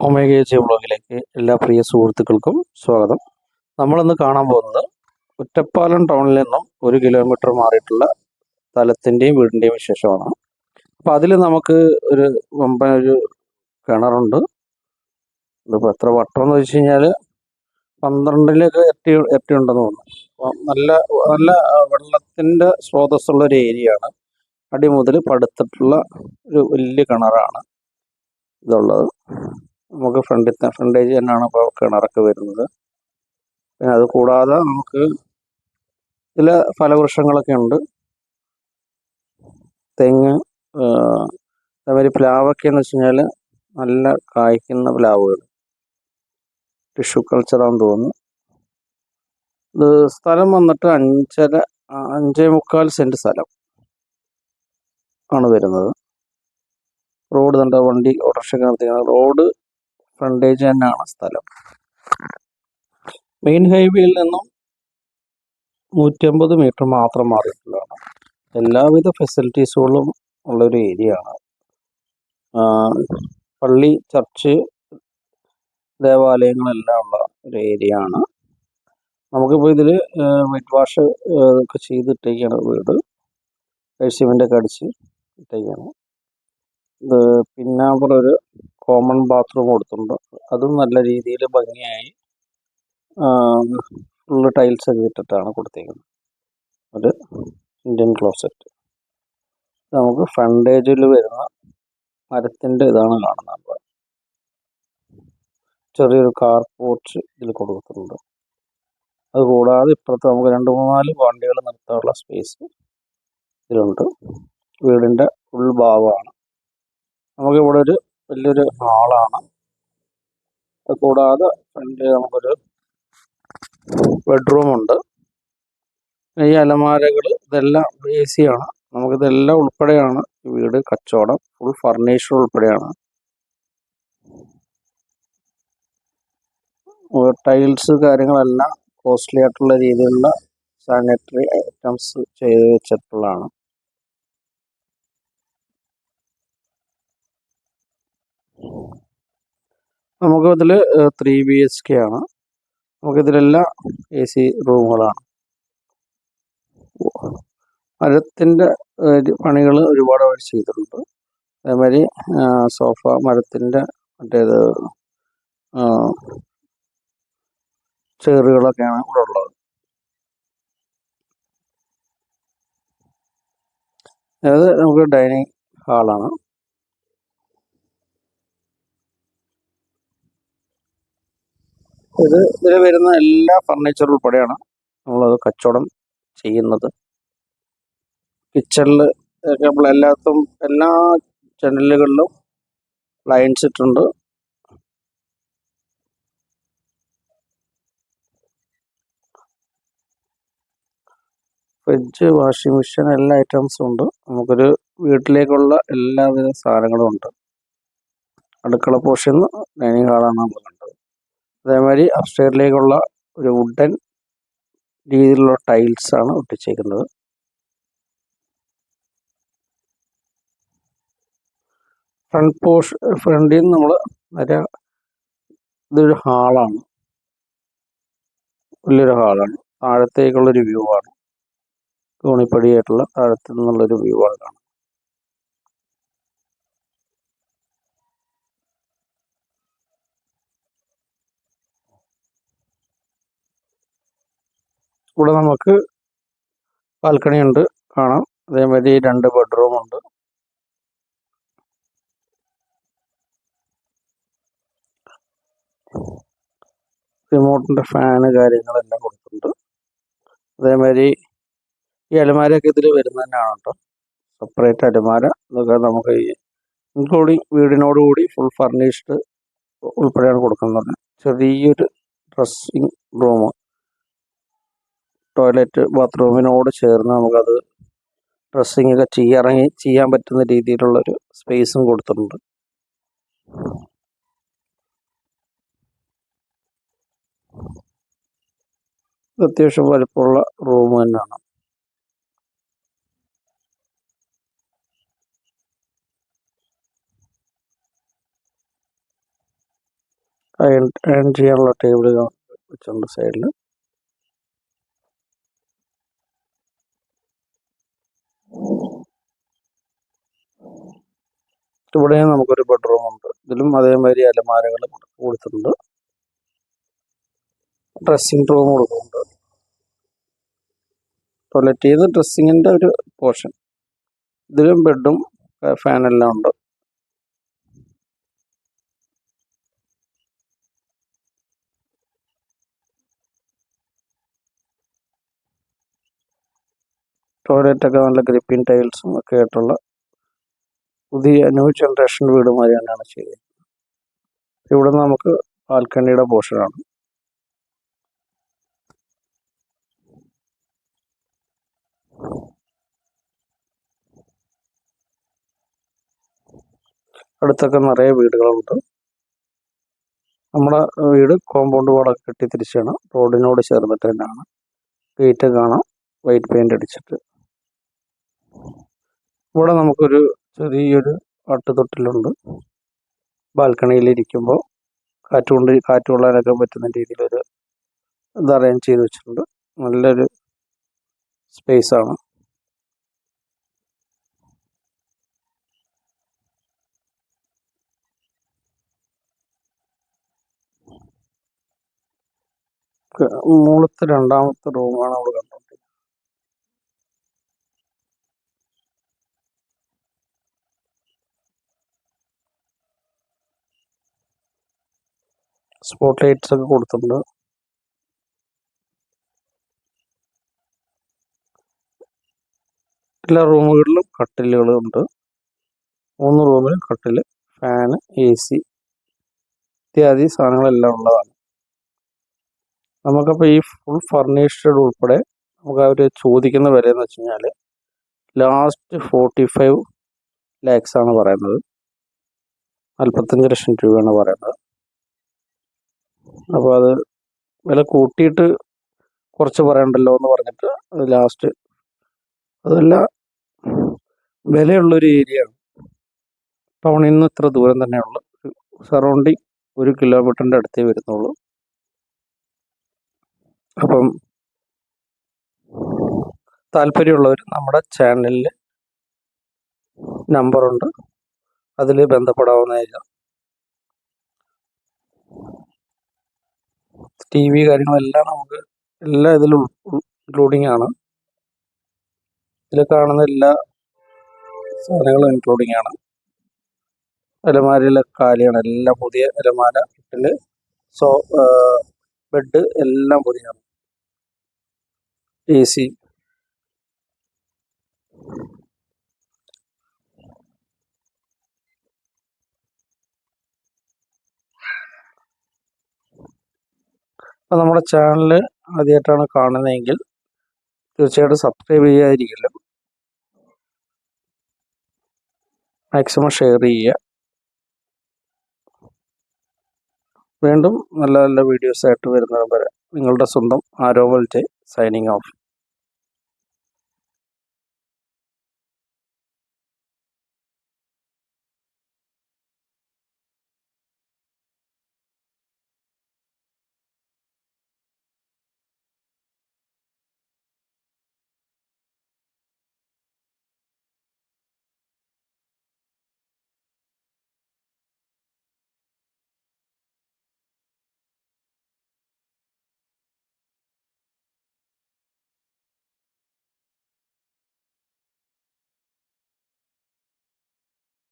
Omega H വ്ളോഗിലേക്ക് എല്ലാ പ്രിയ സുഹൃത്തുക്കൾക്കും സ്വാഗതം. നമ്മളിന്ന് കാണാൻ പോകുന്നത് ഒറ്റപ്പാലം ടൗണിൽ നിന്നും 1 കിലോമീറ്റർ മാറിയിട്ടുള്ള സ്ഥലത്തിൻ്റെയും വീടിൻ്റെയും വിശേഷമാണ്. അപ്പോൾ അതിൽ നമുക്ക് ഒരു വമ്പനൊരു കിണറുണ്ട്. ഇതിപ്പോൾ എത്ര വട്ടമെന്ന് വെച്ച് കഴിഞ്ഞാൽ 12 ഇരട്ടി ഉണ്ടെന്ന് തോന്നുന്നു. അപ്പോൾ നല്ല നല്ല വെള്ളത്തിൻ്റെ സ്രോതസ്സുള്ളൊരു ഏരിയയാണ്. അടി മുതൽ പടുത്തിട്ടുള്ള ഒരു വലിയ കിണറാണ് ഇതുള്ളത്. നമുക്ക് ഫ്രണ്ടേജ് തന്നെയാണ് ഇപ്പോൾ കിണറൊക്കെ വരുന്നത്. പിന്നെ അത് കൂടാതെ നമുക്ക് ചില ഫലവൃക്ഷങ്ങളൊക്കെ ഉണ്ട്. തെങ്ങ്, അതേമാതിരി പ്ലാവൊക്കെ എന്ന് വെച്ച് കഴിഞ്ഞാൽ നല്ല കായ്ക്കുന്ന പ്ലാവുകൾ. ടിഷ്യൂ കൾച്ചറാണെന്ന് തോന്നുന്നു. ഇത് സ്ഥലം വന്നിട്ട് 5.25 സെൻറ്റ് സ്ഥലം ആണ് വരുന്നത്. റോഡ് കണ്ട വണ്ടി ഓട്ടോറിക്ഷ നടത്തിക്കുന്ന റോഡ് ഫ്രണ്ടേജ് തന്നെയാണ് സ്ഥലം. മെയിൻ ഹൈവേയിൽ നിന്നും 150 മീറ്റർ മാത്രം മാറിയിട്ടുള്ളതാണ്. എല്ലാവിധ ഫെസിലിറ്റീസുകളും ഉള്ളൊരു ഏരിയ ആണ്. പള്ളി, ചർച്ച്, ദേവാലയങ്ങളെല്ലാം ഉള്ള ഒരു ഏരിയ ആണ്. നമുക്കിപ്പോൾ ഇതിൽ വൈറ്റ് വാഷ് ഒക്കെ ചെയ്തിട്ടേക്കാണ് വീട്. സിമെൻ്റൊക്കെ അടിച്ച് ഇട്ടേക്കാണ്. ഇത് പിന്നെ അവിടെ ഒരു കോമൺ ബാത്റൂം കൊടുത്തിട്ടുണ്ട്. അതും നല്ല രീതിയിൽ ഭംഗിയായി ഫുള്ള് ടൈൽസൊക്കെ ഇട്ടിട്ടാണ് കൊടുത്തേക്കുന്നത്. ഒരു ഇന്ത്യൻ ക്ലോസറ്റ്. നമുക്ക് ഫ്രണ്ടേജിൽ വരുന്ന മരത്തിൻ്റെ ഇതാണ് കാണുന്നത്. ചെറിയൊരു കാർ പോർച്ച് ഇതിൽ കൊടുത്തിട്ടുണ്ട്. അതുകൂടാതെ ഇപ്പുറത്ത് നമുക്ക് 2-3 വണ്ടികൾ നിർത്താനുള്ള സ്പേസ് ഇതിലുണ്ട്. വീടിൻ്റെ ഉൾഭാഗമാണ്. നമുക്കിവിടെ ഒരു വലിയൊരു ഹാളാണ്. അത് കൂടാതെ ഫ്രണ്ടിൽ നമുക്കൊരു ബെഡ്റൂമുണ്ട്. ഈ അലമാരകൾ ഇതെല്ലാം AC ആണ്. നമുക്കിതെല്ലാം ഉൾപ്പെടെയാണ് ഈ വീട് കച്ചവടം. ഫുൾ ഫർണിച്ചർ ഉൾപ്പെടെയാണ്. ടൈൽസ് കാര്യങ്ങളെല്ലാം കോസ്റ്റ്ലി ആയിട്ടുള്ള രീതിയിലുള്ള സാനിറ്ററി ഐറ്റംസ് ചെയ്ത് വെച്ചിട്ടുള്ളതാണ്. നമുക്കിതിൽ 3 BHK ആണ്. നമുക്കിതിലെല്ലാം AC റൂമുകളാണ്. മരത്തിൻ്റെ പണികൾ ഒരുപാട് അവർ ചെയ്തിട്ടുണ്ട്. അതേമാതിരി സോഫ മരത്തിൻ്റെ മറ്റേത് ചെയറുകളൊക്കെയാണ് ഇവിടെ ഉള്ളത്. അതായത് നമുക്ക് ഡൈനിങ് ഹാളാണ്. ഇതിൽ വരുന്ന എല്ലാ ഫർണിച്ചർ ഉൾപ്പെടെയാണ് നമ്മളത് കച്ചവടം ചെയ്യുന്നത്. കിച്ചണിൽ നമ്മൾ എല്ലാ ജനലുകളിലും ലൈൻസ് ഇട്ടുണ്ട്. ഫ്രിഡ്ജ്, വാഷിംഗ് മെഷീൻ എല്ലാ ഐറ്റംസും ഉണ്ട്. നമുക്കൊരു വീട്ടിലേക്കുള്ള എല്ലാവിധ സാധനങ്ങളും ഉണ്ട്. അടുക്കള പോർഷൻ ഡൈനിങ് ഹാളാണ് നമ്മൾ കണ്ടത്. അതേമാതിരി അപ്സ്റ്റെയറിലേക്കുള്ള ഒരു വുഡൻ രീതിയിലുള്ള ടൈൽസാണ് ഒട്ടിച്ചേക്കുന്നത്. ഫ്രണ്ടിൽ നിന്ന് നമ്മൾ ഇതൊരു ഹാളാണ്, വലിയൊരു ഹാളാണ്. താഴത്തേക്കുള്ളൊരു വ്യൂ ആണ്. തോണിപ്പടിയായിട്ടുള്ള താഴത്തു നിന്നുള്ളൊരു വ്യൂ ആണ് കാണുന്നത്. ഇവിടെ നമുക്ക് ബാൽക്കണി ഉണ്ട് കാണാം. അതേമാതിരി 2 ബെഡ്റൂം ഉണ്ട്. റിമോട്ടിൻ്റെ ഫാന് കാര്യങ്ങളെല്ലാം കൊടുത്തിട്ടുണ്ട്. അതേമാതിരി ഈ അലമാരയൊക്കെ ഇതിൽ വരുന്ന തന്നെയാണ് കേട്ടോ. സെപ്പറേറ്റ് അലമാര ഇതൊക്കെ നമുക്ക് ഇൻക്ലൂഡിങ് വീടിനോടുകൂടി ഫുൾ ഫർണിഷ്ഡ് ഉൾപ്പെടെയാണ് കൊടുക്കുന്നത്. ചെറിയൊരു ഡ്രസ്സിങ് റൂം, ടോയ്ലറ്റ്, ബാത്റൂമിനോട് ചേർന്ന് നമുക്കത് ഡ്രസ്സിങ് ഒക്കെ ചെയ്യാൻ പറ്റുന്ന രീതിയിലുള്ളൊരു സ്പേസും കൊടുത്തിട്ടുണ്ട്. അത്യാവശ്യം വലുപ്പമുള്ള റൂം തന്നെയാണ്. അയൺ ചെയ്യാനുള്ള ടേബിൾ വെച്ചിട്ടുണ്ട് സൈഡിൽ. ഇവിടെ നമുക്കൊരു ബെഡ്റൂം ഉണ്ട്. ഇതിലും അതേമാതിരി അലമാരകൾ കൊടുത്തിട്ടുണ്ട്. ഡ്രസ്സിംഗ് റൂം കൊടുക്കുന്നുണ്ട്. ടോയ്ലറ്റ് ചെയ്ത് ഡ്രസ്സിങ്ങിൻ്റെ ഒരു പോർഷൻ. ഇതിലും ബെഡും ഫാനെല്ലാം ഉണ്ട്. ടോയ്ലറ്റൊക്കെ നല്ല ഗ്രിപ്പിൻ ടൈൽസും ഒക്കെ ആയിട്ടുള്ള പുതിയ ന്യൂ ജനറേഷൻ വീട് മാതിരി തന്നെയാണ് ചെയ്തത്. ഇവിടെ നമുക്ക് ബാൽക്കണിയുടെ പോർഷനാണ്. അടുത്തൊക്കെ നിറയെ വീടുകളുണ്ട്. നമ്മുടെ വീട് കോമ്പൗണ്ട് വാളൊക്കെ കെട്ടി തിരിച്ചാണ്, റോഡിനോട് ചേർന്നിട്ട് തന്നെയാണ്. ഗേറ്റ് കാണാം, വൈറ്റ് പെയിന്റ് അടിച്ചിട്ട്. ഇവിടെ നമുക്കൊരു ചെറിയൊരു ആട്ടുതൊട്ടിലുണ്ട്. ബാൽക്കണിയിലിരിക്കുമ്പോൾ കാറ്റ് കൊള്ളാനൊക്കെ പറ്റുന്ന രീതിയിലൊരു ഇത് അറേഞ്ച് ചെയ്ത് വെച്ചിട്ടുണ്ട്. നല്ലൊരു സ്പേസാണ്. മുകളിലത്തെ രണ്ടാമത്തെ റൂമാണ് നമ്മൾ കണ്ടുകൊണ്ടിരിക്കുന്നത്. സ്പോട്ട് ലൈറ്റ്സ് ഒക്കെ കൊടുത്തിട്ടുണ്ട്. എല്ലാ റൂമുകളിലും കട്ടിലുകളുണ്ട്. 3 റൂമിലും കട്ടില്, ഫാന്, AC ഇത്യാദി സാധനങ്ങളെല്ലാം ഉള്ളതാണ്. നമുക്കപ്പോൾ ഈ ഫുൾ ഫർണിഷ്ഡ് ഉൾപ്പെടെ നമുക്ക് അവർ ചോദിക്കുന്ന വില എന്ന് വെച്ച് കഴിഞ്ഞാൽ ലാസ്റ്റ് 45 lakhs ആണ് പറയുന്നത്. 45 ലക്ഷം രൂപയാണ് പറയുന്നത്. അപ്പോൾ അത് വില കൂട്ടിയിട്ട് കുറച്ച് പറയണ്ടല്ലോ എന്ന് പറഞ്ഞിട്ട് അത് ലാസ്റ്റ്, അതല്ല വിലയുള്ളൊരു ഏരിയയാണ്. ടൗണിൽ നിന്ന് ഇത്ര ദൂരം തന്നെയുള്ള സറൗണ്ടിങ് 1 കിലോമീറ്ററിൻ്റെ അടുത്തേ വരുന്നുള്ളൂ. അപ്പം താല്പര്യമുള്ളവർ നമ്മുടെ ചാനലിൽ നമ്പറുണ്ട്, അതിൽ ബന്ധപ്പെടാവുന്നതായിരിക്കും. TV കാര്യങ്ങളെല്ലാം നമുക്ക് എല്ലാം ഇതിലും ഇൻക്ലൂഡിങ് ആണ്. ഇതിൽ കാണുന്ന എല്ലാ സാധനങ്ങളും ഇൻക്ലൂഡിങ് ആണ്. അലമാരയിലെ കാലിയാണ്, എല്ലാം പുതിയ അലമാര, കട്ടില്, ബെഡ് എല്ലാം പുതിയാണ്. AC അപ്പോൾ നമ്മുടെ ചാനൽ ആദ്യമായിട്ടാണ് കാണുന്നതെങ്കിൽ തീർച്ചയായിട്ടും സബ്സ്ക്രൈബ് ചെയ്യാതിരിക്കില്ല. മാക്സിമം ഷെയർ ചെയ്യുക. വീണ്ടും നല്ല നല്ല വീഡിയോസായിട്ട് വരുന്നത് വരെ നിങ്ങളുടെ സ്വന്തം ആരോമൽ ജെ സൈനിങ് ഓഫ്.